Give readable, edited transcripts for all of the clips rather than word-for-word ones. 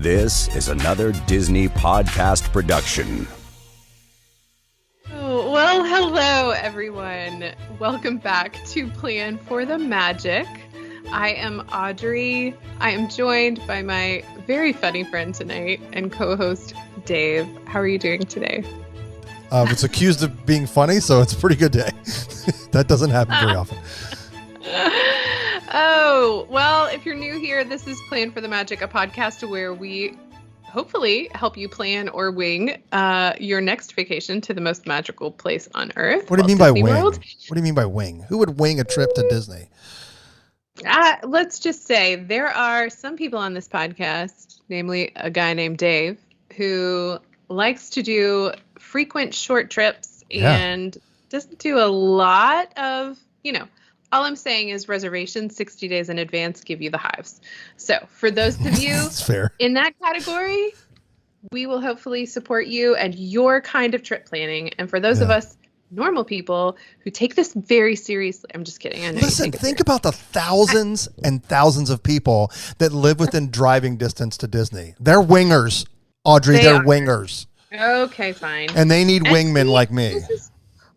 This is another Disney podcast production. Oh, well, hello, everyone. Welcome back to Plan for the Magic. I am Audrey. I am joined by my very funny friend tonight and co-host Dave. How are you doing today? It's accused of being funny, so it's a pretty good day. That doesn't happen very often. Oh, well, if you're new here, this is Plan for the Magic, a podcast where we hopefully help you plan or wing your next vacation to the most magical place on Earth. What do you mean by wing? What do you mean by wing? Who would wing a trip to Disney? Let's just say there are some people on this podcast, namely a guy named Dave, who likes to do frequent short trips and doesn't do a lot of, all I'm saying is reservations 60 days in advance give you the hives. So for those of you in that category, we will hopefully support you and your kind of trip planning. And for those of us normal people who take this very seriously, I'm just kidding. I know. Listen, think about the thousands and thousands of people that live within driving distance to Disney. They're wingers, Audrey. They're wingers. Okay, fine. And they need wingmen like me.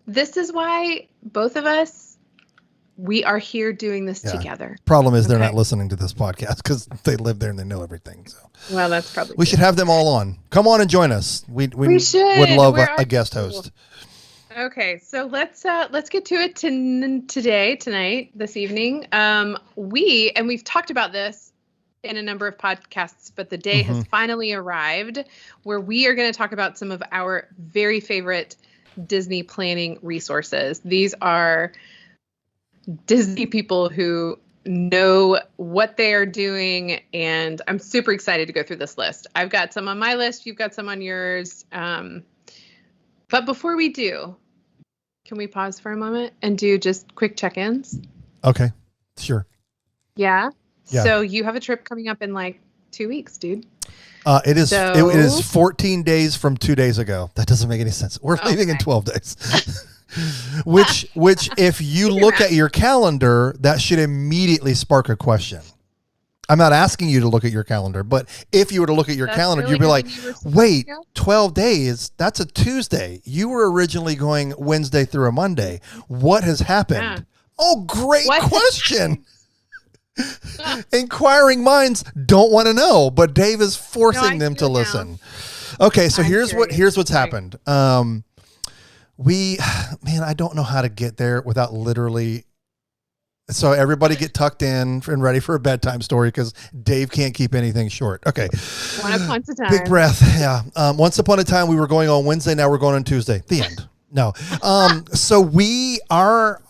This is why both of us, we are here doing this together. Problem is they're not listening to this podcast because they live there and they know everything. So, well, that's probably we should have them all on. Come on and join us. We should. Would love a guest host. Okay, so let's get to it tonight, this evening. We've talked about this in a number of podcasts, but the day has finally arrived where we are going to talk about some of our very favorite Disney planning resources. These are Disney people who know what they are doing, and I'm super excited to go through this list. I've got some on my list. You've got some on yours. But before we do, can we pause for a moment and do just quick check-ins? Okay, sure. Yeah. So you have a trip coming up in like 2 weeks, dude. It is 14 days from 2 days ago. That doesn't make any sense. We're leaving in 12 days. which if you look at your calendar, that should immediately spark a question. I'm not asking you to look at your calendar, but if you were to look at your calendar, you'd be like, wait, 12 days, that's a Tuesday. You were originally going Wednesday through a Monday. What has happened? Yeah. Oh, great question. Inquiring minds don't want to know, but Dave is forcing them to listen. Okay, so here's what's happened. I don't know how to get there without literally. So everybody get tucked in and ready for a bedtime story because Dave can't keep anything short. Okay. One upon a time. Big breath. Yeah. Once upon a time we were going on Wednesday. Now we're going on Tuesday. The end. No. So we are.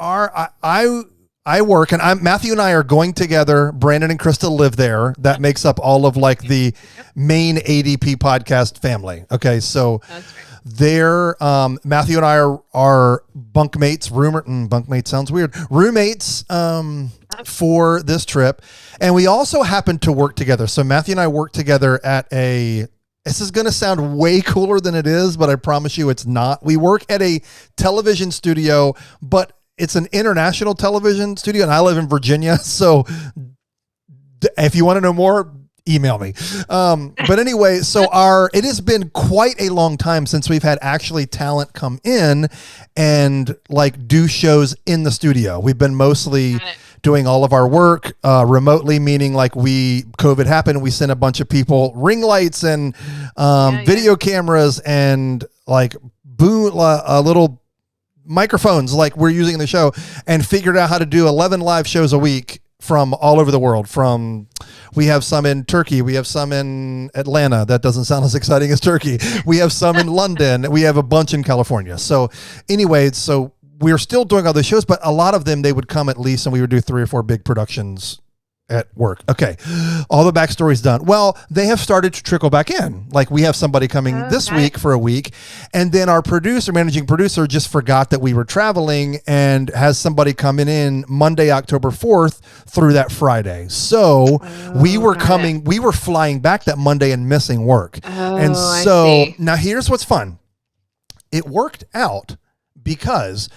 I work and Matthew and I are going together. Brandon and Krista live there. That makes up all of like the main ADP podcast family. Okay. So that's right. They're Matthew and I are bunkmates. Bunkmate sounds weird. Roommates for this trip, and we also happen to work together. So Matthew and I work together at a. This is going to sound way cooler than it is, but I promise you it's not. We work at a television studio, but it's an international television studio, and I live in Virginia. So if you want to know more, email me. But anyway, so it has been quite a long time since we've had actually talent come in and like do shows in the studio. We've been mostly doing all of our work remotely, meaning like COVID happened. We sent a bunch of people ring lights and video cameras and like little microphones like we're using in the show, and figured out how to do 11 live shows a week from all over the world. We have some in Turkey. We have some in Atlanta. That doesn't sound as exciting as Turkey. We have some in London. We have a bunch in California. So anyway, we're still doing all the shows, but a lot of them, they would come at least, and we would do 3 or 4 big productions at work. Okay. All the backstory's done. Well, they have started to trickle back in. Like we have somebody coming this week for a week. And then our managing producer just forgot that we were traveling and has somebody coming in Monday, October 4th through that Friday. So we were flying back that Monday and missing work. And so now here's what's fun. It worked out because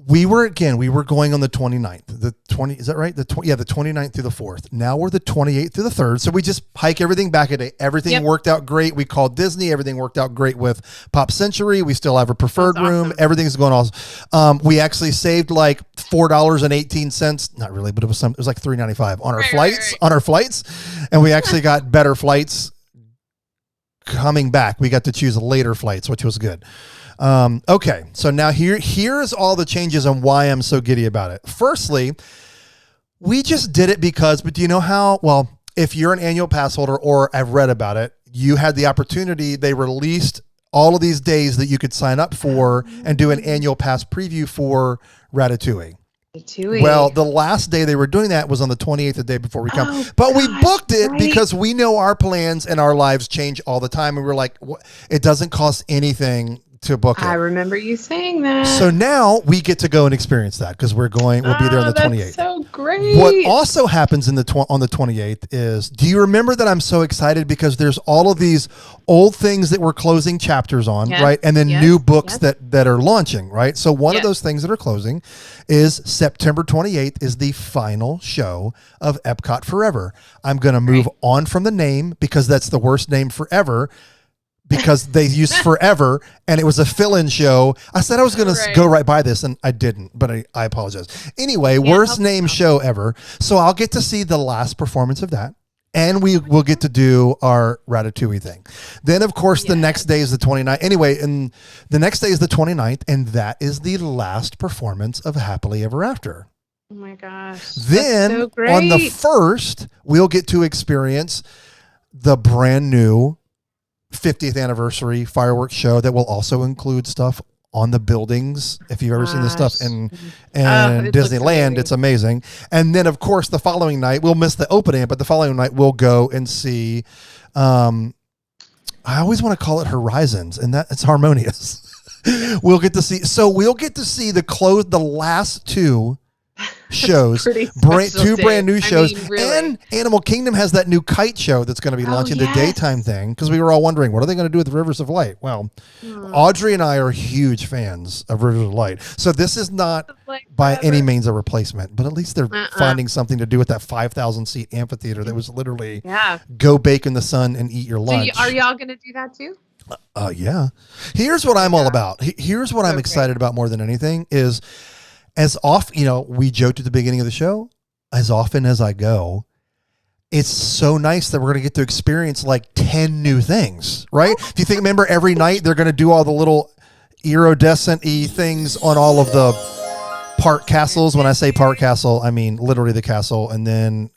we were going on the 29th. The 20, is that right? The 29th through the 4th. Now we're the 28th through the 3rd. So we just hike everything back a day. Everything worked out great. We called Disney. Everything worked out great with Pop Century. We still have a preferred room. Awesome. Everything's going awesome. We actually saved like $4.18. Not really, but it was like $3.95 on our flights. On our flights, and we actually got better flights coming back. We got to choose later flights, which was good. Okay, so now here's all the changes and why I'm so giddy about it. Firstly, we just did it because, but do you know how? Well, if you're an annual pass holder or I've read about it, you had the opportunity. They released all of these days that you could sign up for and do an annual pass preview for Ratatouille. Well, the last day they were doing that was on the 28th, the day before we come. But we booked it because we know our plans and our lives change all the time. And we're like, it doesn't cost anything to book it. I remember you saying that. So now we get to go and experience that because we'll be there on the 28th. That's so great. What also happens on the 28th is, do you remember that I'm so excited because there's all of these old things that we're closing chapters on, right? And then new books that are launching, right? So one of those things that are closing is September 28th is the final show of Epcot Forever. I'm going to move on from the name because that's the worst name forever. Because they used forever and it was a fill-in show. I said I was going to go right by this and I didn't, but I apologize. Anyway, worst name show ever. So I'll get to see the last performance of that. And we will get to do our Ratatouille thing. Then, of course, the next day is the 29th. Anyway, and the next day is the 29th, and that is the last performance of Happily Ever After. Oh, my gosh. Then, so great. On the 1st, we'll get to experience the brand new 50th anniversary fireworks show that will also include stuff on the buildings. If you've ever seen this stuff in Disneyland, it's amazing. And then, of course, the following night, we'll miss the opening, but the following night we'll go and see, I always want to call it Horizons, and that it's Harmonious. We'll get to see the last two shows, two brand new shows. I mean, really. And Animal Kingdom has that new kite show that's going to be launching the daytime thing, because we were all wondering, what are they going to do with Rivers of Light? Well, Audrey and I are huge fans of Rivers of Light, so this is not by any means a replacement, but at least they're finding something to do with that 5,000 seat amphitheater that was literally go bake in the sun and eat your lunch. So are y'all going to do that too? Yeah. Here's what I'm all about. Here's what I'm excited about more than anything is, as often, we joked at the beginning of the show, as often as I go, it's so nice that we're going to get to experience like 10 new things, right? Do you think, remember, every night they're going to do all the little iridescent-y things on all of the park castles? When I say park castle, I mean literally the castle, and then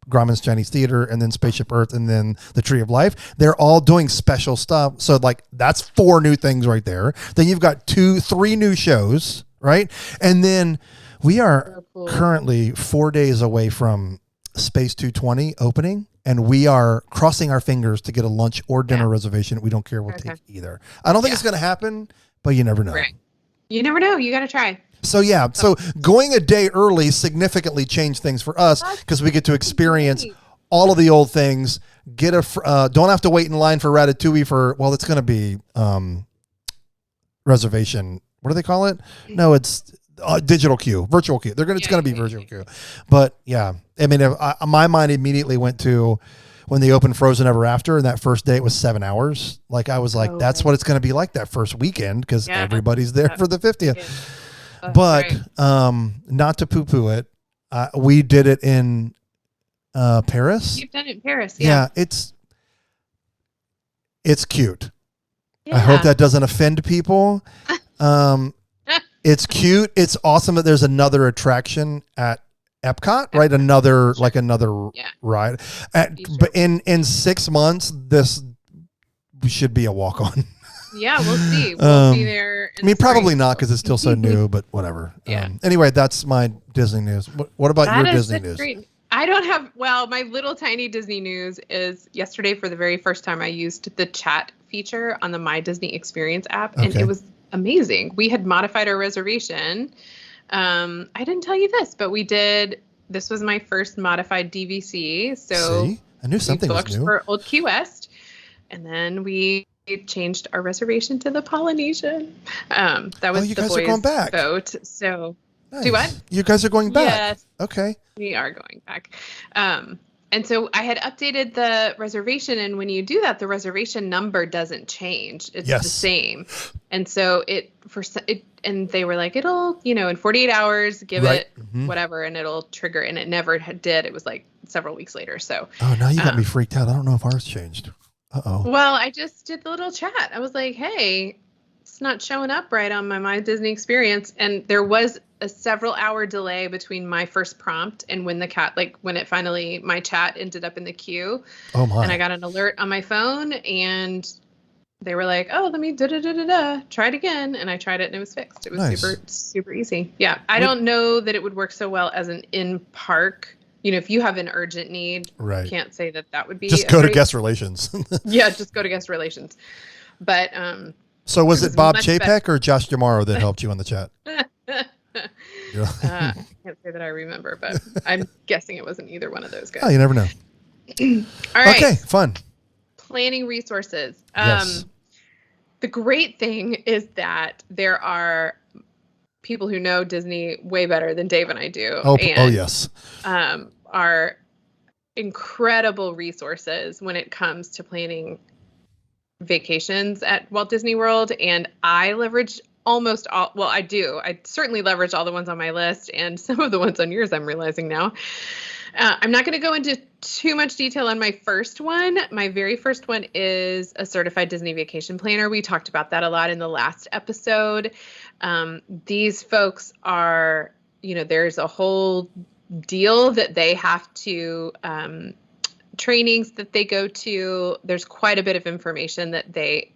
Grauman's Chinese Theater, and then Spaceship Earth, and then the Tree of Life. They're all doing special stuff. So like that's 4 new things right there. Then you've got 3 new shows. Right. And then we are currently 4 days away from Space 220 opening, and we are crossing our fingers to get a lunch or dinner reservation. We don't care. We'll take either. I don't think it's going to happen, but you never know. Right. You never know. You got to try. So, so going a day early significantly changed things for us because we get to experience all of the old things. Don't have to wait in line for Ratatouille it's going to be reservation. What do they call it? No, it's digital queue, virtual queue. It's going to be virtual queue. But I mean, my mind immediately went to when they opened Frozen Ever After, and that first day it was 7 hours. Like I was like, that's what it's going to be like that first weekend because everybody's there for the 50th. But not to poo-poo it, we did it in Paris. You've done it in Paris, yeah. It's cute. I hope that doesn't offend people. It's cute. It's awesome that there's another attraction at Epcot, right? Another ride. But in 6 months, this should be a walk on. Yeah, we'll see. We'll be there. I mean, probably not because it's still so new, but whatever. Yeah. Anyway, that's my Disney news. What about your Disney news? Great. I don't have, my little tiny Disney news is yesterday for the very first time I used the chat feature on the My Disney Experience app, and it was amazing. We had modified our reservation. I didn't tell you this, but we did. This was my first modified DVC. So I knew something was new. for Old Key West, and then we changed our reservation to the Polynesian. That was you the guys are boys' going back. vote. So Nice. do what? You guys are going back. Yes. Okay. We are going back. And so I had updated the reservation, and when you do that, the reservation number doesn't change. It's the same. And so and they were like, it'll, in 48 hours, give it whatever, and it'll trigger. And it never did. It was like several weeks later. So. Oh, now you got me freaked out. I don't know if ours changed. Uh-oh. Well, I just did the little chat. I was like, hey, it's not showing up right on my Disney experience. And there was a several hour delay between my first prompt and when my chat ended up in the queue. Oh my. And I got an alert on my phone, and they were like, oh, let me try it again. And I tried it, and it was fixed. It was super, super easy. Yeah. I don't know that it would work so well as an in-park. If you have an urgent need, can't say that would be. Just go to guest relations. Yeah, just go to guest relations. But so was it Bob Chapek or Josh Damaro that helped you on the chat? I can't say that I remember, but I'm guessing it wasn't either one of those guys. Oh, you never know. All right. Okay, fun. Planning resources. Yes. The great thing is that there are people who know Disney way better than Dave and I do. Oh yes. Are incredible resources when it comes to planning vacations at Walt Disney World. And I leverage almost all, well, I do. I certainly leverage all the ones on my list, and some of the ones on yours I'm realizing now. I'm not going to go into too much detail on my first one. My very first one is a certified Disney vacation planner. We talked about that a lot in the last episode. These folks are, there's a whole deal that they have to, trainings that they go to. There's quite a bit of information that they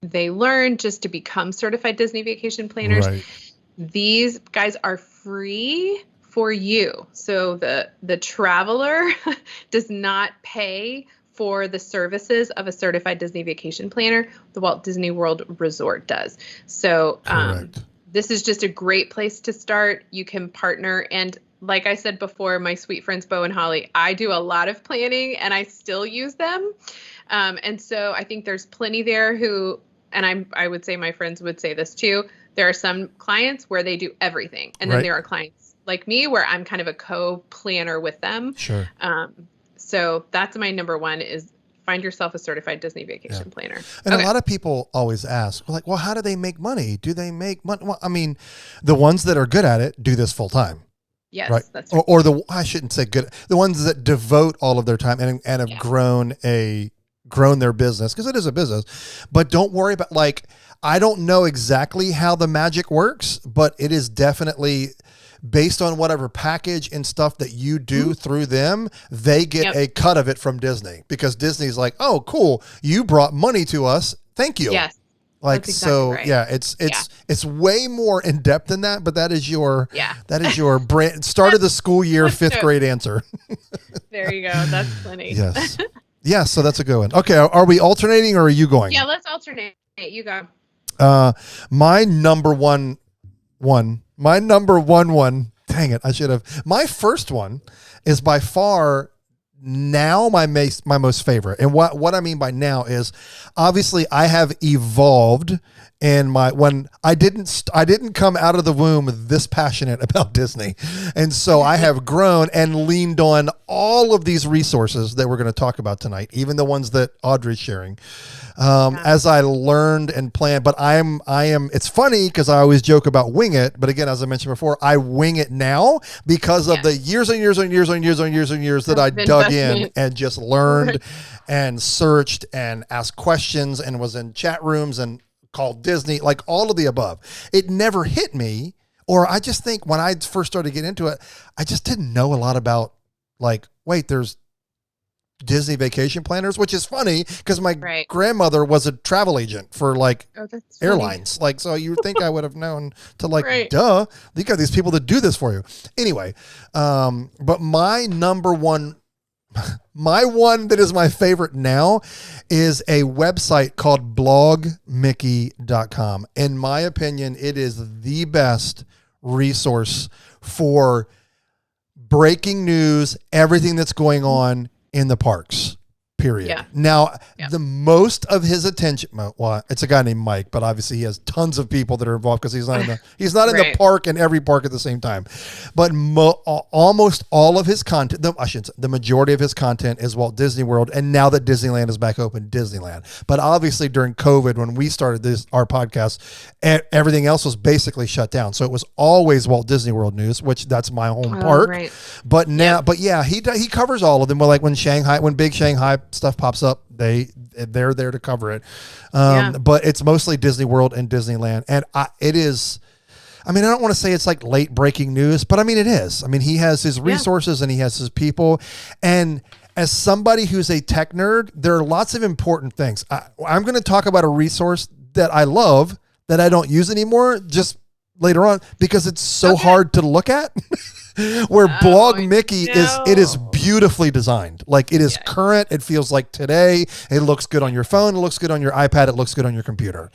learn just to become certified Disney vacation planners. Right. These guys are free for you. So the traveler does not pay for the services of a certified Disney vacation planner. The Walt Disney World Resort does. So this is just a great place to start. You can partner. And like I said before, my sweet friends Bo and Holly, I do a lot of planning and I still use them. And so I think there's plenty there who, and I would say my friends would say this too, there are some clients where they do everything. And then there are clients like me where I'm kind of a co-planner with them. Sure. So that's my number one is find yourself a certified Disney vacation planner. And a lot of people always ask, well, how do they make money? Do they make money? Well, I mean, the ones that are good at it do this full time. Yes, right. That's right. Or I shouldn't say good. The ones that devote all of their time and have grown their business, because it is a business. But don't worry about, I don't know exactly how the magic works, but it is definitely based on whatever package and stuff that you do through them, they get a cut of it from Disney, because Disney's like, oh, cool, you brought money to us. Thank you. Yes. That's exactly right. It's way more in depth than that, but that is your brand start of the school year, 5th grade answer. There you go. That's plenty. Yes. Yeah. So that's a good one. Okay. Are we alternating or are you going? Yeah, let's alternate. You go. My number one, dang it, I should have. My first one is by far now my most favorite. And what I mean by now is, obviously I have evolved, and when I didn't come out of the womb this passionate about Disney. And so I have grown and leaned on all of these resources that we're going to talk about tonight, even the ones that Audrey's sharing. As I learned and planned, but I am, it's funny because I always joke about wing it. But again, as I mentioned before, I wing it now because of the years and years and years and years and years and years that I dug in and just learned and searched and asked questions and was in chat rooms and called Disney, like all of the above. It never hit me, or I just think when I first started getting into it, I just didn't know a lot about, wait, there's Disney vacation planners, which is funny because my grandmother was a travel agent for airlines. So you would think I would have known to duh, you got these people that do this for you. Anyway, but my number one, my one that is my favorite now is a website called blogmickey.com. In my opinion, it is the best resource for breaking news, everything that's going on in the parks. period. Yeah. Now, Yeah. the most of his attention, well, it's a guy named Mike, but obviously he has tons of people that are involved because he's not in the Right. park and every park at the same time. But almost all of his content, the majority of his content is Walt Disney World, and now that Disneyland is back open, Disneyland. But obviously during COVID, when we started our podcast, everything else was basically shut down. So it was always Walt Disney World news, which that's my home park. Right. But now, but yeah, he covers all of them. Well, like when big Shanghai stuff pops up, they're there to cover it. But it's mostly Disney World and Disneyland, and it is. I mean, I don't want to say it's like late breaking news, but I mean it is. I mean, he has his resources and he has his people, and as somebody who's a tech nerd, there are lots of important things. I'm going to talk about a resource that I love that I don't use anymore just later on because it's so hard to look at. Where Blog Mickey is beautifully designed. Like it is current. It feels like today. It looks good on your phone. It looks good on your iPad. It looks good on your computer.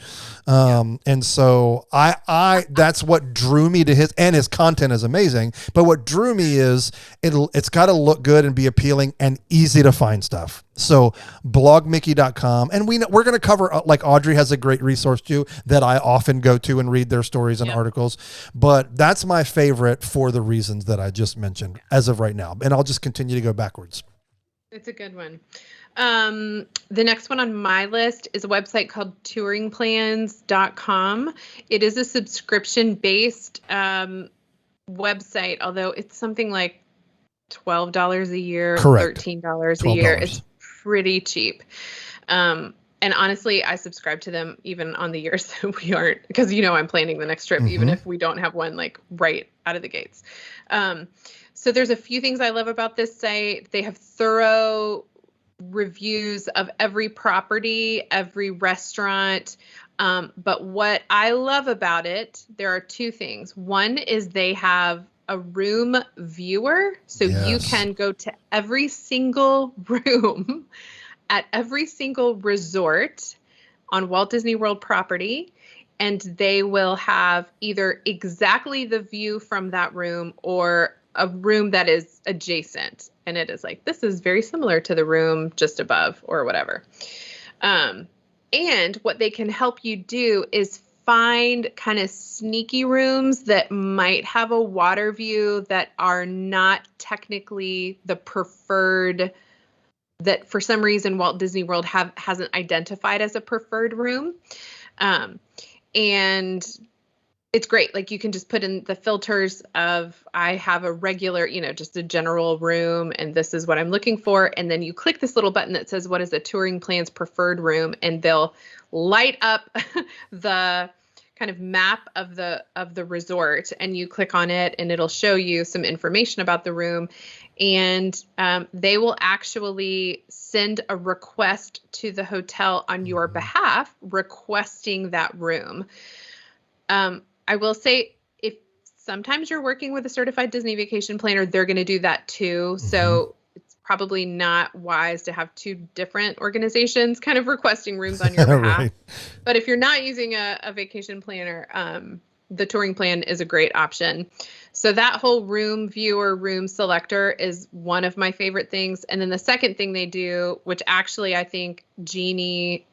And so that's what drew me to his content is amazing. But what drew me is it's got to look good and be appealing and easy to find stuff. So blogmickey.com. And we're going to cover, like Audrey has a great resource too that I often go to and read their stories and articles. But that's my favorite for the reasons that I just mentioned as of right now. And I'll just continue to go backwards. It's a good one. The next one on my list is a website called TouringPlans.com. It is a subscription-based website, although it's something like $12 a year, Correct. $13 a year. It's pretty cheap. And honestly, I subscribe to them even on the years that we aren't, because I'm planning the next trip, even if we don't have one like right out of the gates. So there's a few things I love about this site. They have thorough reviews of every property, every restaurant. But what I love about it, there are two things. One is they have a room viewer. So you can go to every single room at every single resort on Walt Disney World property, and they will have either exactly the view from that room or a room that is adjacent. And it is like, this is very similar to the room just above or whatever. And what they can help you do is find kind of sneaky rooms that might have a water view that are not technically the preferred, that for some reason Walt Disney World hasn't identified as a preferred room. And it's great. Like you can just put in the filters of, I have a regular, just a general room, and this is what I'm looking for. And then you click this little button that says, what is a TouringPlans preferred room? And they'll light up the kind of map of the resort, and you click on it and it'll show you some information about the room. And they will actually send a request to the hotel on your behalf, requesting that room. I will say, if sometimes you're working with a certified Disney vacation planner, they're going to do that too. So it's probably not wise to have two different organizations kind of requesting rooms on your behalf. Right. But if you're not using a vacation planner, the Touring Plan is a great option. So that whole room viewer, room selector is one of my favorite things. And then the second thing they do, which actually I think Genie,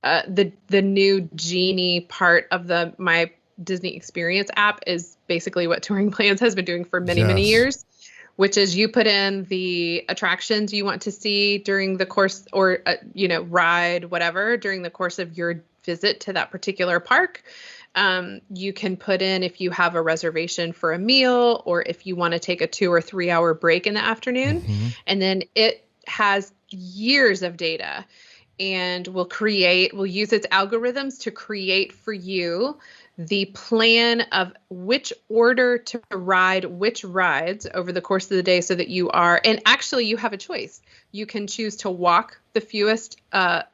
the new Genie part of my Disney Experience app is basically what TouringPlans has been doing for many years, which is you put in the attractions you want to see during the course, or ride whatever during the course of your visit to that particular park. You can put in if you have a reservation for a meal, or if you want to take a 2 or 3 hour break in the afternoon. And then it has years of data, and will use its algorithms to create for you the plan of which order to ride which rides over the course of the day, so that you have a choice. You can choose to walk the fewest, the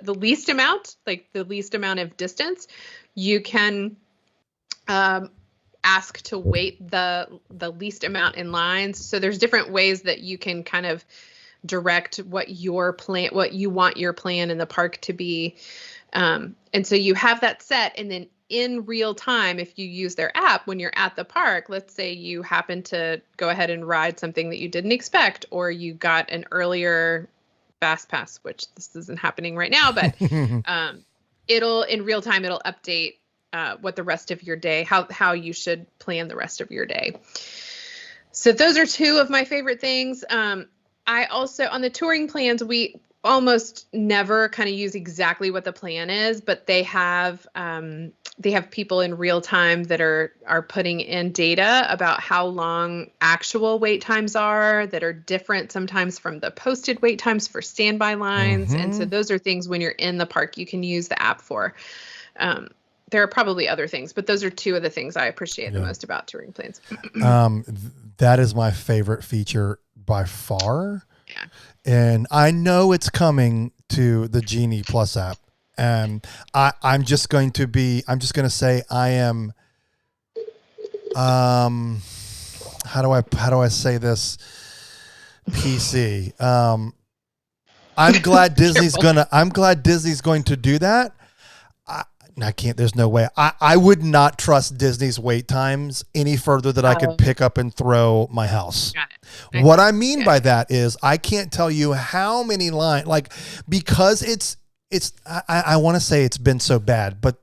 least amount, like the least amount of distance. You can ask to wait the least amount in lines. So there's different ways that you can kind of direct what you want your plan in the park to be. And so you have that set, and then in real time, if you use their app when you're at the park, let's say you happen to go ahead and ride something that you didn't expect, or you got an earlier Fast Pass, which this isn't happening right now, but it'll in real time, it'll update what the rest of your day, how you should plan the rest of your day. So those are two of my favorite things. I also, on the touring plans, we almost never kind of use exactly what the plan is, but they have people in real time that are putting in data about how long actual wait times are that are different sometimes from the posted wait times for standby lines. And so those are things when you're in the park, you can use the app for. There are probably other things, but those are two of the things I appreciate the most about touring plans. That is my favorite feature by far. Yeah. And I know it's coming to the Genie Plus app. And I'm just going to say I am, how do I say this? PC. I'm glad Disney's going to do that. I can't, there's no way. I would not trust Disney's wait times any further that I could pick up and throw my house. Got it. What I mean by that is I can't tell you how many lines, because I want to say it's been so bad, but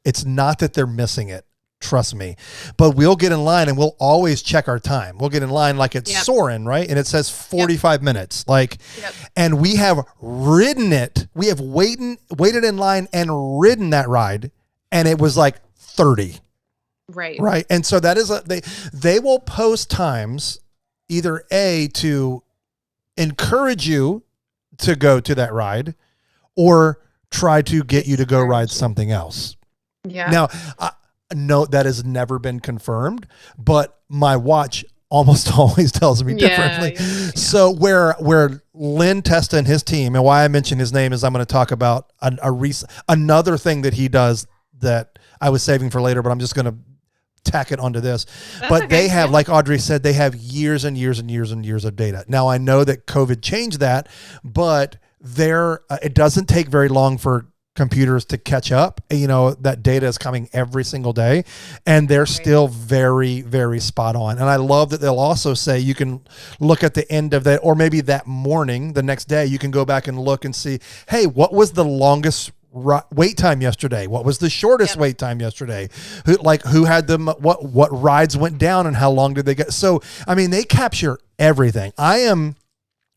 it's not that they're missing it. Trust me. But we'll get in line and we'll always check our time. We'll get in line like it's Soarin', right? And it says 45 minutes. And we have ridden it. We have waited in line and ridden that ride. And it was like 30. Right. Right. And so that is they will post times either to encourage you to go to that ride or try to get you to go ride something else. Yeah. Now, no, that has never been confirmed, but my watch almost always tells me differently. Yeah. So where Lynn Testa and his team, and why I mention his name is I'm going to talk about another thing that he does that I was saving for later, but I'm just going to tack it onto this. But they have, like Audrey said, they have years and years and years and years of data. Now I know that COVID changed that, but it doesn't take very long for computers to catch up. That data is coming every single day and they're still very, very spot on. And I love that they'll also say you can look at the end of that, or maybe that morning, the next day, you can go back and look and see, hey, what was the longest wait time yesterday? What was the shortest wait time yesterday? Who had them? What rides went down and how long did they get? So, I mean, they capture everything. I am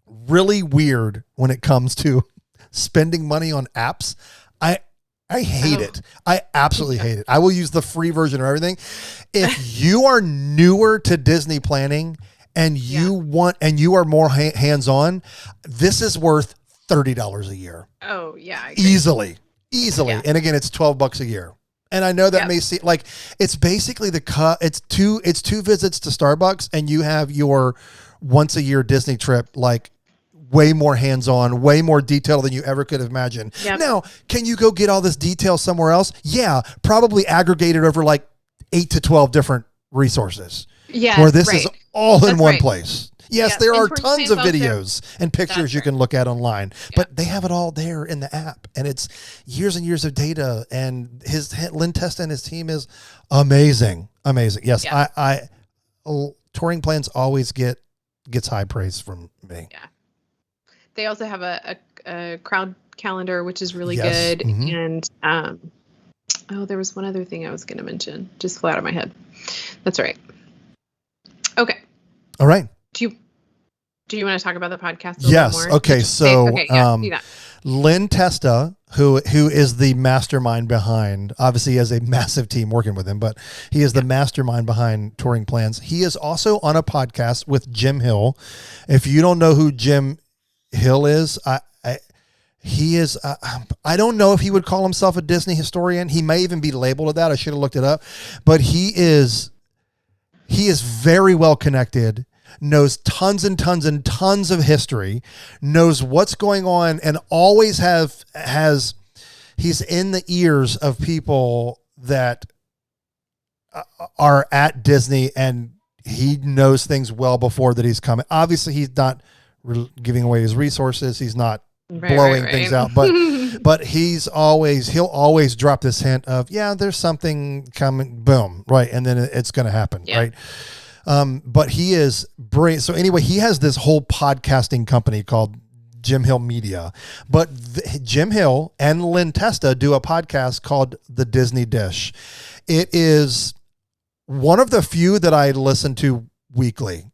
really weird when it comes to spending money on apps. I hate it. I absolutely hate it. I will use the free version of everything. If you are newer to Disney planning and you are more hands-on, this is worth $30 a year. Oh yeah. Easily. Yeah. And again, it's $12 a year. And I know that may seem like it's basically it's two visits to Starbucks and you have your once a year Disney trip, way more hands-on, way more detail than you ever could have imagined. Yep. Now, can you go get all this detail somewhere else? Yeah, probably aggregated over 8 to 12 different resources. Yeah, where this is all in one place. Yes, there are tons of also, videos and pictures you can look at online, but they have it all there in the app, and it's years and years of data. And Lynn Testa and his team is amazing. Yes, I touring plans always gets high praise from me. Yeah. They also have a crowd calendar, which is really good. Mm-hmm. And there was one other thing I was going to mention, just flew out of my head. That's right. Okay. All right. Do you want to talk about the podcast? Yes. More? Okay. So, Lynn Testa, who is the mastermind behind, obviously he has a massive team working with him, but he is the mastermind behind Touring Plans. He is also on a podcast with Jim Hill. If you don't know who Jim Hill is, he is, I don't know if he would call himself a Disney historian. He may even be labeled at that. I should have looked it up, but he is very well connected, knows tons and tons and tons of history, knows what's going on, and always he's in the ears of people that are at Disney, and he knows things well before that he's coming. Obviously he's not giving away his resources. He's not blowing things out, but he'll always drop this hint of, there's something coming, boom. Right. And then it's going to happen. Yeah. Right. But he is brilliant. So anyway, he has this whole podcasting company called Jim Hill Media. But Jim Hill and Lynn Testa do a podcast called The Disney Dish. It is one of the few that I listen to weekly.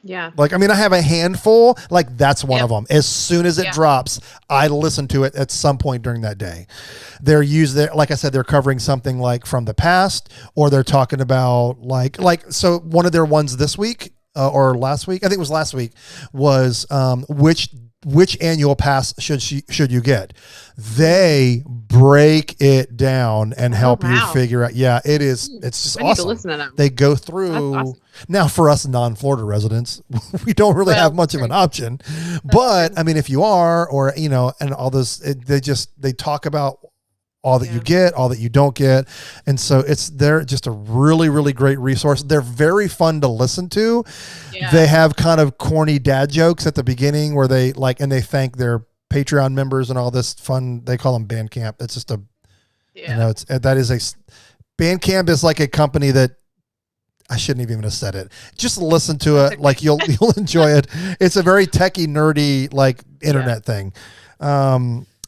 Yeah. Like, I mean, I have a handful, like that's one of them. As soon as it drops, I listen to it at some point during that day. They're like I said, they're covering something like from the past, or they're talking about so one of their ones this week or last week, I think it was last week, was which annual pass should you get? They break it down and help you figure out. Yeah, it is. It's just awesome. Need to listen to them. They go through. Awesome. Now, for us non-Florida residents, we don't really have much of an option. But I mean, if you are, or and all those, they talk about all that you get, all that you don't get. And so they're just a really, really great resource. They're very fun to listen to. Yeah. They have kind of corny dad jokes at the beginning where they and they thank their Patreon members and all this fun. They call them Bandcamp. It's just Bandcamp is like a company that I shouldn't even have said it. Just listen to it. Like you'll enjoy it. It's a very techie, nerdy, internet thing.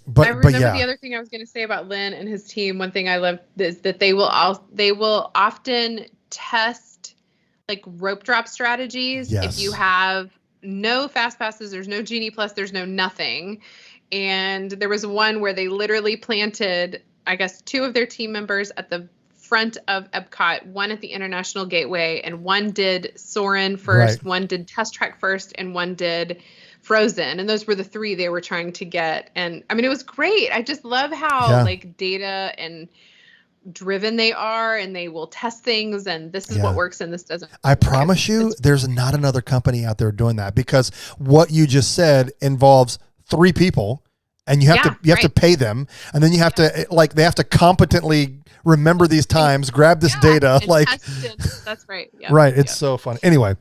But I remember the other thing I was going to say about Lynn and his team. One thing I love is that they will often test rope drop strategies. Yes. If you have no fast passes, there's no Genie Plus, there's no nothing. And there was one where they literally planted, I guess, 2 of their team members at the front of Epcot, one at the International Gateway, and one did Soarin' first, one did Test Track first, and one did Frozen. And those were the 3 they were trying to get. And I mean, it was great. I just love how data and driven they are, and they will test things, and this is what works and this doesn't. I promise you, there's not another company out there doing that, because what you just said involves 3 people, and you have to pay them, and then you have to they have to competently remember these times, grab this data, that's right. Yeah. Right. It's so funny. Anyway,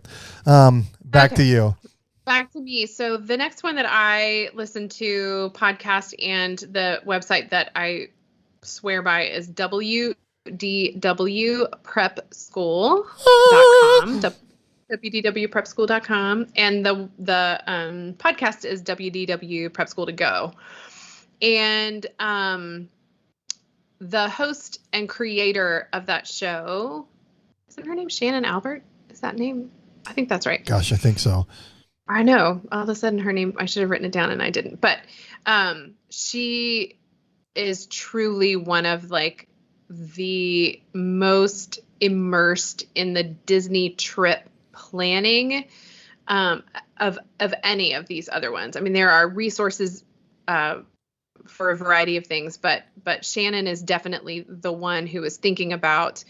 back to you. Back to me. So the next one that I listen to podcast and the website that I swear by is WDW Prep School.com. WDWPrepSchool.com. And the podcast is WDW Prep School to Go. And the host and creator of that show, isn't her name Shannon Albert? Is that name? I think that's right. Gosh, I think so. I know. All of a sudden her name, I should have written it down and I didn't. But she is truly one of the most immersed in the Disney trip planning of any of these other ones. I mean, there are resources for a variety of things, but Shannon is definitely the one who is thinking about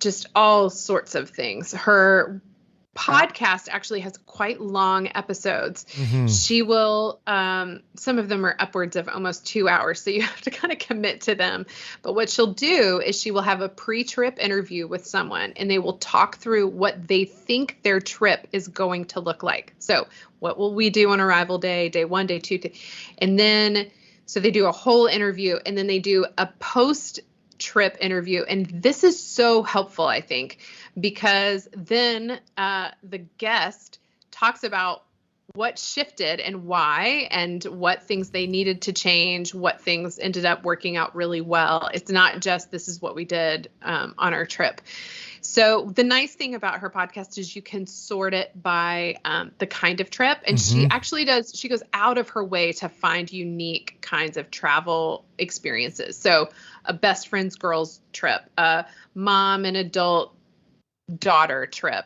just all sorts of things. Her podcast actually has quite long episodes. Mm-hmm. She will, some of them are upwards of almost 2 hours, so you have to kind of commit to them. But what she'll do is she will have a pre-trip interview with someone, and they will talk through what they think their trip is going to look like. So what will we do on arrival day 1, day 2, and then, so they do a whole interview, and then they do a post-trip interview. And this is so helpful, I think, because then the guest talks about what shifted and why, and what things they needed to change, what things ended up working out really well. It's not just this is what we did on our trip. So the nice thing about her podcast is you can sort it by the kind of trip. And she actually she goes out of her way to find unique kinds of travel experiences. So a best friends girls trip, a mom and adult daughter trip.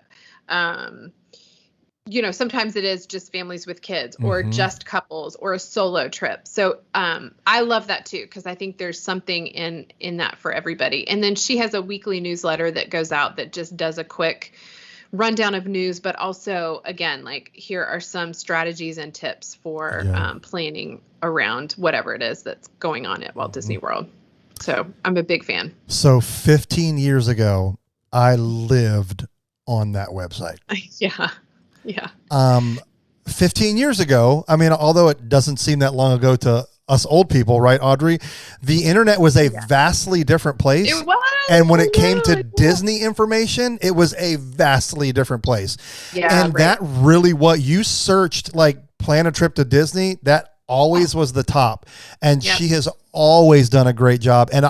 Sometimes it is just families with kids, or just couples, or a solo trip. So I love that too, because I think there's something in that for everybody. And then she has a weekly newsletter that goes out that just does a quick rundown of news, but also, again, here are some strategies and tips for planning around whatever it is that's going on at Walt Disney World. So I'm a big fan. So 15 years ago, I lived on that website. Yeah. 15 years ago, I mean, although it doesn't seem that long ago to us old people, right, Audrey? The internet was a vastly different place. It was. And when it came to Disney information, it was a vastly different place. Yeah. And that really what you searched, plan a trip to Disney, that always was the top. And Yep. she has always done a great job. And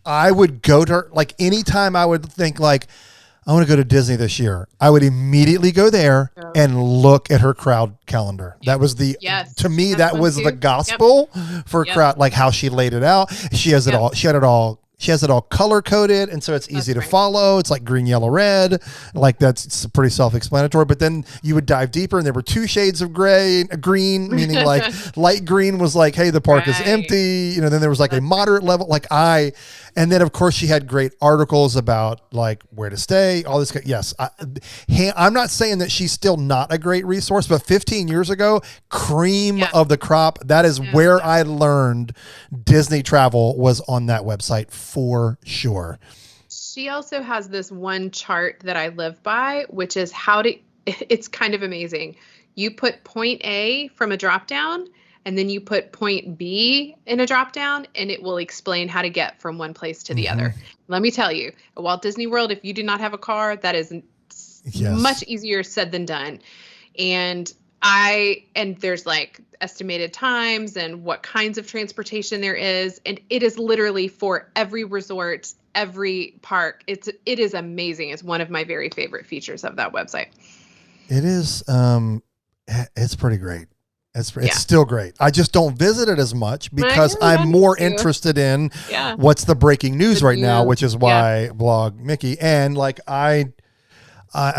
I would go to her, like anytime I would think like, I want to go to Disney this year, I would immediately go there and look at her crowd calendar. That was to me, that was the gospel for crowd, like how she laid it out. She has it all. She has it all color coded. And so it's easy to follow. It's like green, yellow, red. Like it's pretty self-explanatory, but then you would dive deeper and there were 2 shades of green, meaning like light green was like, hey, the park is empty. You know, then there was like a moderate level, and then of course she had great articles about like where to stay, all this. Yes. I'm not saying that she's still not a great resource, but 15 years ago, cream of the crop. That is where I learned Disney travel was on that website for sure. She also has this one chart that I live by, which is it's kind of amazing. You put point A from a drop down, and then you put point B in a drop down, and it will explain how to get from one place to the other. Let me tell you, at Walt Disney World, if you do not have a car, that is much easier said than done. And there's like estimated times and what kinds of transportation there is. And it is literally for every resort, every park. It is amazing. It's one of my very favorite features of that website. It is. It's pretty great. It's still great. I just don't visit it as much because I'm more interested in what's the breaking news right now, which is why I blog Mickey. And like, I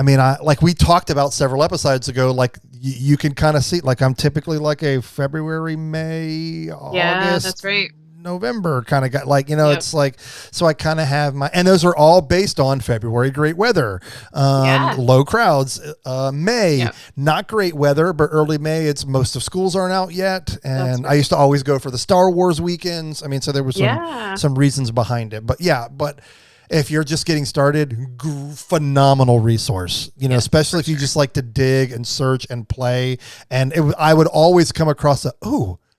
mean, like we talked about several episodes ago, like you can kind of see, like I'm typically like a February, May, August, that's right. November kind of guy. Like, you know, it's like, so I kind of have and those are all based on February, great weather, low crowds, May, not great weather, but early May, it's most of schools aren't out yet. And I used to always go for the Star Wars weekends. I mean, so there was some reasons behind it, but if you're just getting started, phenomenal resource, you know, especially if you just like to dig and search and play. And I would always come across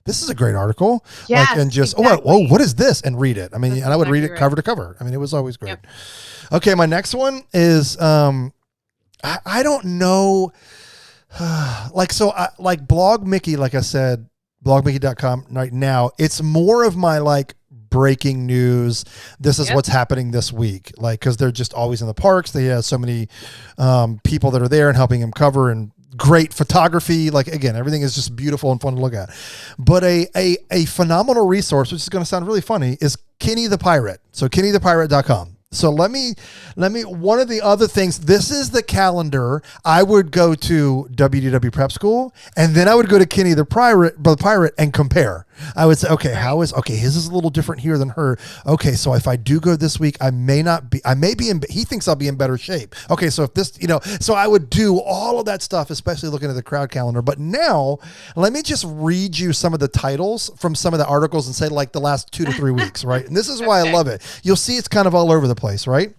this is a great article. Yes, like, and just, what is this? And read it. I mean, and I would read it cover to cover. I mean, it was always great. Yep. Okay. My next one is, I don't know. Like Blog Mickey, like I said, blogmickey.com right now, it's more of my like breaking news. This is what's happening this week. Like, cause they're just always in the parks. They have so many, people that are there and helping them cover, and great photography. Like, again, everything is just beautiful and fun to look at. But a phenomenal resource, which is going to sound really funny, is Kenny the Pirate. So kennythepirate.com. So let me, one of the other things, this is the calendar. I would go to WDW Prep School, and then I would go to Kenny the Pirate and compare. I would say, okay, his is a little different here than her. Okay, so if I do go this week, I may be he thinks I'll be in better shape. Okay, so if this, so I would do all of that stuff, especially looking at the crowd calendar. But now, let me just read you some of the titles from some of the articles and say like the last 2 to 3 weeks, right? And this is why I love it. You'll see it's kind of all over the place, right?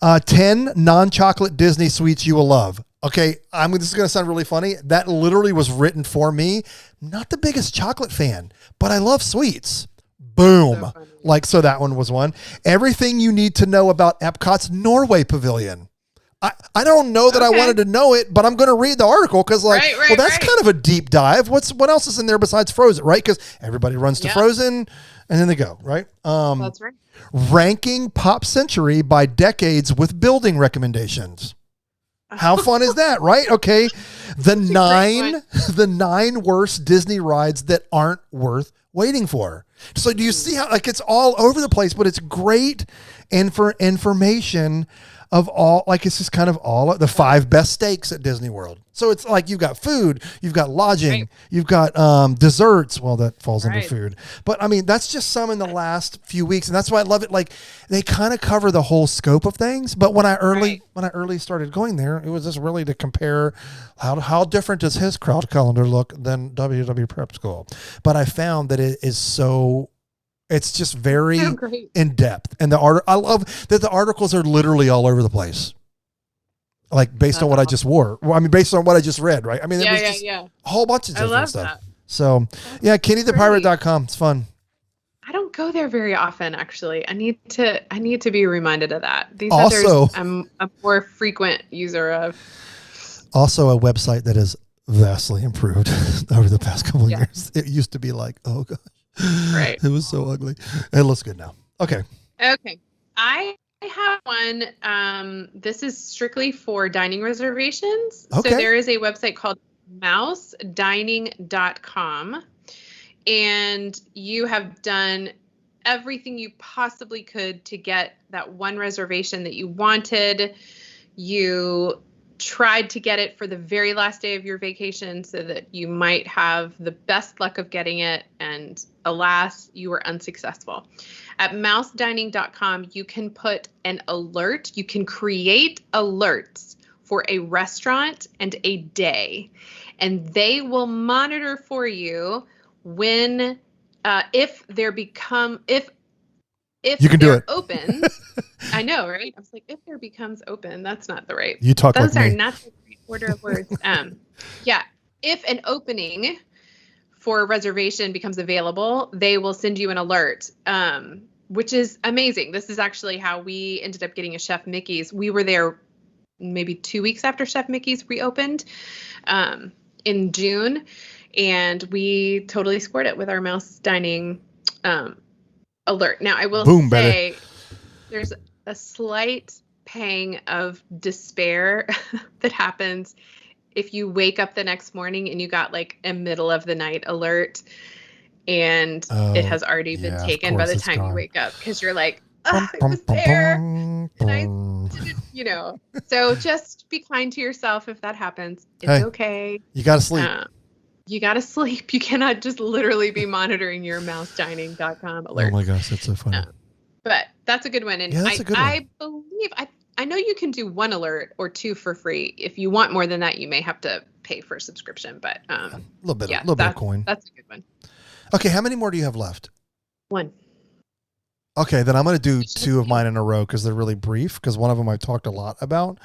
10 non-chocolate Disney sweets you will love. Okay, this is going to sound really funny. That literally was written for me. Not the biggest chocolate fan, but I love sweets. Boom. So that one was one. Everything you need to know about Epcot's Norway Pavilion. I don't know that I wanted to know it, but I'm going to read the article because that's kind of a deep dive. What else is in there besides Frozen, right? Because everybody runs to Frozen and then they go, right? That's right. Ranking Pop Century by decades with building recommendations. How fun is that, right? Okay. The 9 worst Disney rides that aren't worth waiting for. So do you see how like it's all over the place, but it's great information of all, like it's just kind of all the 5 best steaks at Disney World. So it's like you've got food, you've got lodging, you've got desserts. Well, that falls under food. But I mean, that's just some in the last few weeks. And that's why I love it. Like they kind of cover the whole scope of things. But when I early started going there, it was just really to compare how different does his crowd calendar look than WDW Prep School. But I found that it is it's just very in depth. And I love that the articles are literally all over the place. Like based on what I just wore. Well, I mean, based on what I just read, right? I mean, it was just a whole bunch of different stuff. That. So kennythepirate.com. It's fun. I don't go there very often, actually. I need to be reminded of that. These also, others I'm a more frequent user of. Also a website that is vastly improved over the past couple of Yeah. years. It used to be like, oh gosh, Right. it was so ugly. It looks good now. Okay. Okay. I have one. This is strictly for dining reservations. Okay. So there is a website called mousedining.com, and you have done everything you possibly could to get that one reservation that you wanted. You tried to get it for the very last day of your vacation so that you might have the best luck of getting it. And alas, you were unsuccessful. At mousedining.com, you can put an alert. You can create alerts for a restaurant and a day, and they will monitor for you when, if You can do it. open. I know, right? I was like, if there becomes open, that's not the right. You talk Those like are me. not the right order of words. Yeah. If an opening for a reservation becomes available, they will send you an alert, which is amazing. This is actually how we ended up getting a Chef Mickey's. We were there maybe 2 weeks after Chef Mickey's reopened in June, and we totally scored it with our Mouse Dining alert. Now, I will say there's a slight pang of despair that happens if you wake up the next morning and you got like a middle of the night alert and it has already been taken by the time you wake up, because you're like, oh, it was there and I didn't, So just be kind to yourself if that happens. It's okay. You got to sleep. You got to sleep. You cannot just literally be monitoring your mousedining.com alerts. Oh my gosh, that's so funny. But that's a good one. And that's a good one. I believe, I know you can do one alert or two for free. If you want more than that, you may have to pay for a subscription. But a little bit of coin. That's a good one. Okay, how many more do you have left? One. Okay, then I'm going to do two of mine in a row because they're really brief, because one of them I've talked a lot about,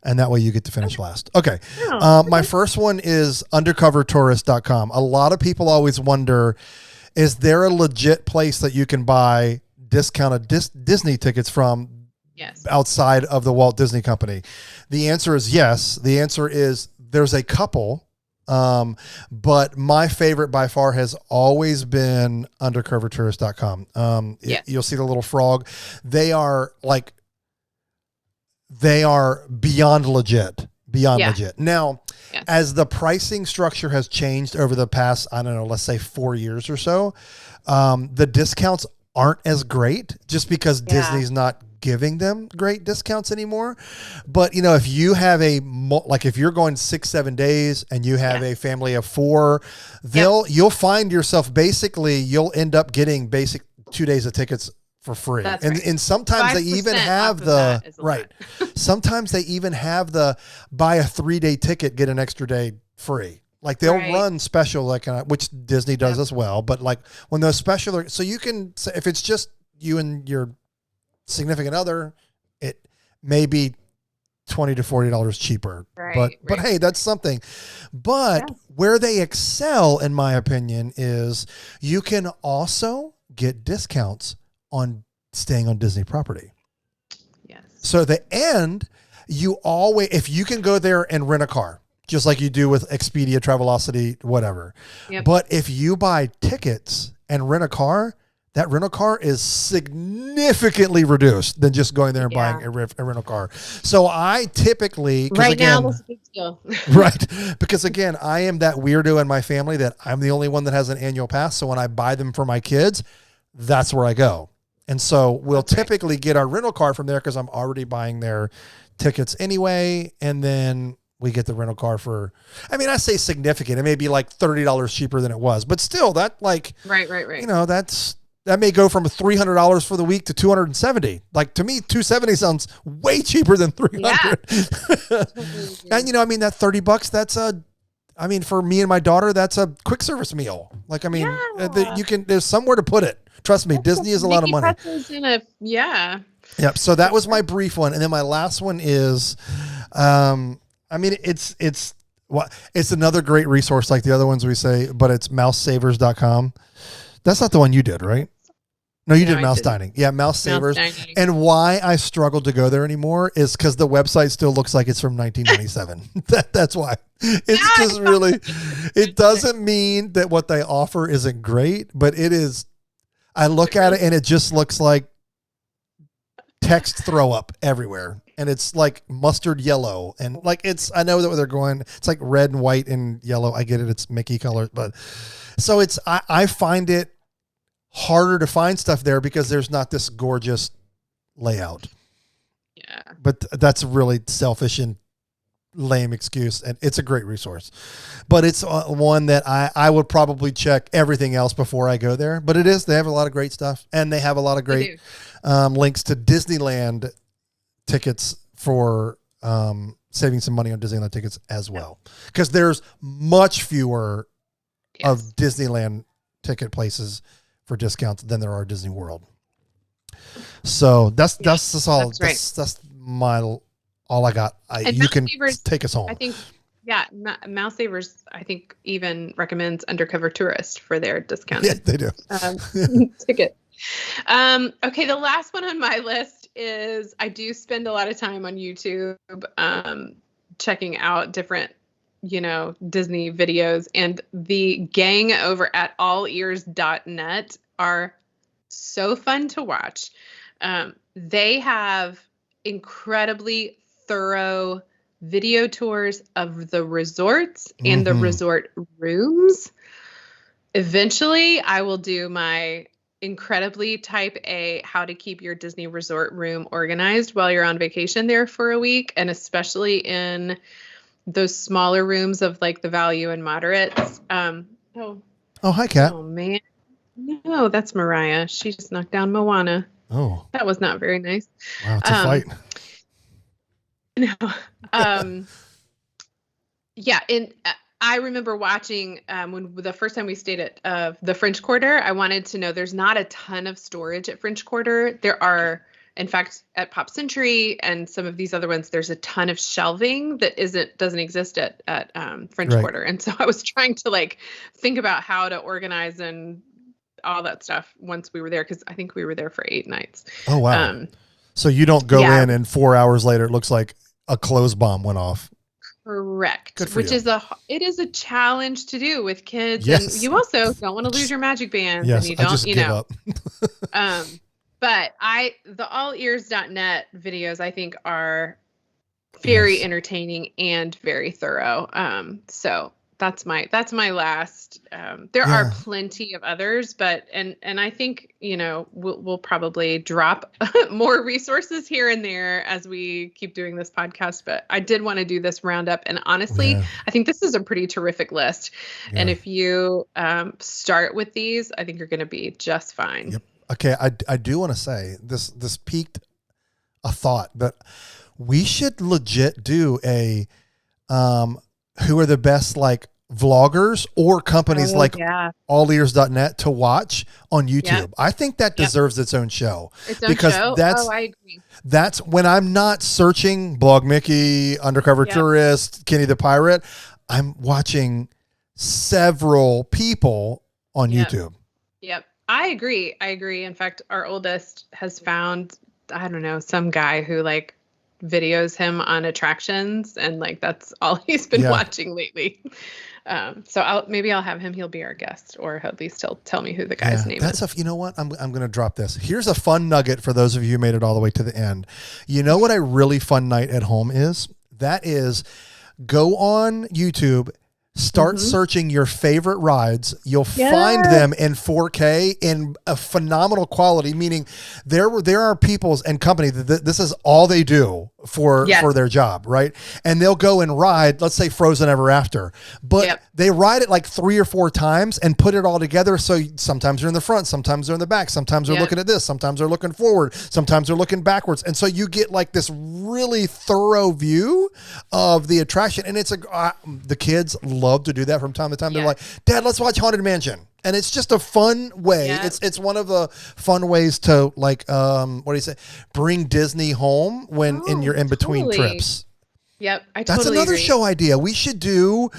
and that way you get to finish last. Okay. My first one is undercovertourist.com. A lot of people always wonder, is there a legit place that you can buy discounted Disney tickets from outside of the Walt Disney Company? The answer is yes. The answer is there's a couple. But my favorite by far has always been undercovertourist.com. You'll see the little frog. They are beyond legit. Now, as the pricing structure has changed over the past, I don't know, let's say 4 years or so, the discounts aren't as great just because Disney's not giving them great discounts anymore. But if you have if you're going 6-7 days and you have a family of 4, you'll find yourself you'll end up getting 2 days of tickets for free. And sometimes they even have sometimes they even have the buy a 3-day ticket, get an extra day free. Like they'll run special, which Disney does as well. But when those special are, so you can, if it's just you and your significant other, it may be $20 to $40 cheaper. But hey, that's something. But where they excel, in my opinion, is you can also get discounts on staying on Disney property. Yes. So at the end, if you can go there and rent a car, just like you do with Expedia, Travelocity, whatever. But if you buy tickets and rent a car, that rental car is significantly reduced than just going there and buying a rental car. So I typically, now that's a big deal. Because again, I am that weirdo in my family that I'm the only one that has an annual pass. So when I buy them for my kids, that's where I go. And so we'll typically get our rental car from there because I'm already buying their tickets anyway. And then we get the rental car for, I say significant. It may be like $30 cheaper than it was, but still that right. That may go from $300 for the week to $270. To me, $270 sounds way cheaper than $300. And that $30, that's for me and my daughter, that's a quick service meal. There's somewhere to put it. Trust me, Disney is a lot of money. Yep. So that was my brief one. And then my last one is, it's another great resource like the other ones we say, but it's MouseSavers.com. That's not the one you did, right? No, you No, did I Mouse didn't. Dining. Yeah, MouseSavers. Dining. And why I struggled to go there anymore is because the website still looks like it's from 1997. That's why. It's just really, it doesn't mean that what they offer isn't great, but it is. I look at it and it just looks like text throw up everywhere. And it's like mustard yellow. And like I know that where they're going, it's like red and white and yellow. I get it. It's Mickey colors. But so I find it harder to find stuff there because there's not this gorgeous layout. Yeah. But that's a really selfish and lame excuse. And it's a great resource. But it's one that I would probably check everything else before I go there. But they have a lot of great stuff. And they have a lot of great links to Disneyland tickets for saving some money on Disneyland tickets as well. Because there's much fewer of Disneyland ticket places for discounts than there are Disney World. So that's all. That's right. That's all I got. You can take us home. I think, MouseSavers, I think, even recommends Undercover Tourist for their discounted. Yeah, they do. Ticket. Okay, the last one on my list is I do spend a lot of time on YouTube checking out different Disney videos, and the gang over at allears.net are so fun to watch. They have incredibly thorough video tours of the resorts and the resort rooms. Eventually, I will do my incredibly type A how to keep your Disney resort room organized while you're on vacation there for a week, and especially in those smaller rooms of like the value and moderates. Oh, hi, Kat. Oh man, no, that's Mariah. She just knocked down Moana. Oh, that was not very nice. Wow, it's a fight. No. Yeah, and I remember watching when the first time we stayed at the French Quarter. I wanted to know. There's not a ton of storage at French Quarter. There are. In fact, at Pop Century and some of these other ones, there's a ton of shelving that doesn't exist at French Quarter. And so I was trying to think about how to organize and all that stuff once we were there, because I think we were there for 8 nights. Oh, wow. So you don't go in and 4 hours later, it looks like a clothes bomb went off. Correct. Good for you. It is a challenge to do with kids. Yes. And you also don't want to lose your magic bands. Yes, And you don't, I just give up. But the allears.net videos, I think, are very entertaining and very thorough. So that's my last. There are plenty of others, but and I think we'll probably drop more resources here and there as we keep doing this podcast. But I did want to do this roundup, and honestly, I think this is a pretty terrific list. Yeah. And if you start with these, I think you're going to be just fine. Yep. Okay, I do want to say this piqued a thought that we should legit do a who are the best vloggers or companies allears.net to watch on YouTube. Yep. I think that deserves its own show. I agree. That's when I'm not searching Blog Mickey, Undercover Tourist, Kenny the Pirate. I'm watching several people on YouTube. Yep. I agree. In fact, our oldest has found, I don't know, some guy who videos him on attractions, and that's all he's been watching lately. So I'll have him. He'll be our guest, or at least he'll tell me who the guy's name is. You know what? I'm going to drop this. Here's a fun nugget for those of you who made it all the way to the end. You know what a really fun night at home is? That is, go on YouTube, start searching your favorite rides. You'll find them in 4K in a phenomenal quality, meaning there are peoples and companies that this is all they do for their job, right? And they'll go and ride, let's say Frozen Ever After, but they ride it 3 or 4 times and put it all together. So sometimes they're in the front, sometimes they're in the back, sometimes they're looking at this, sometimes they're looking forward, sometimes they're looking backwards. And so you get this really thorough view of the attraction. And it's the kids love to do that from time to time. They're like, Dad, let's watch Haunted Mansion. And it's just a fun way. It's one of the fun ways to what do you say? Bring Disney home when in your in-between trips. Yep. That's another show idea. We should do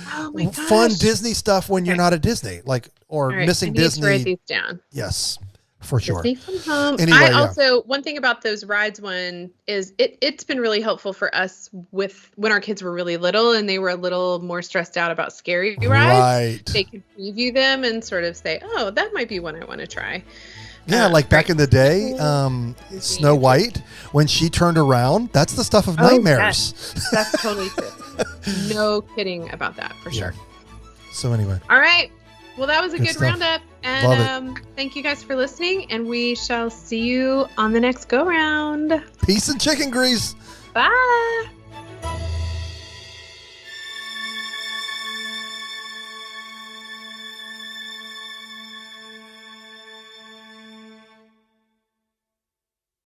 fun Disney stuff when you're not at Disney, or missing Disney. To write these down. Yes. For sure. Disney Fun Home. Anyway, I yeah. also, one thing about those rides one is it's been really helpful for us with when our kids were really little and they were a little more stressed out about scary rides. Right. They could preview them and sort of say, oh, that might be one I want to try. Yeah, like back in the day, Snow White, when she turned around, that's the stuff of nightmares. Yes. That's totally true. No kidding about that, for sure. So anyway. All right. Well, that was a good stuff. roundup. And thank you guys for listening. And we shall see you on the next go round. Peace and chicken grease. Bye.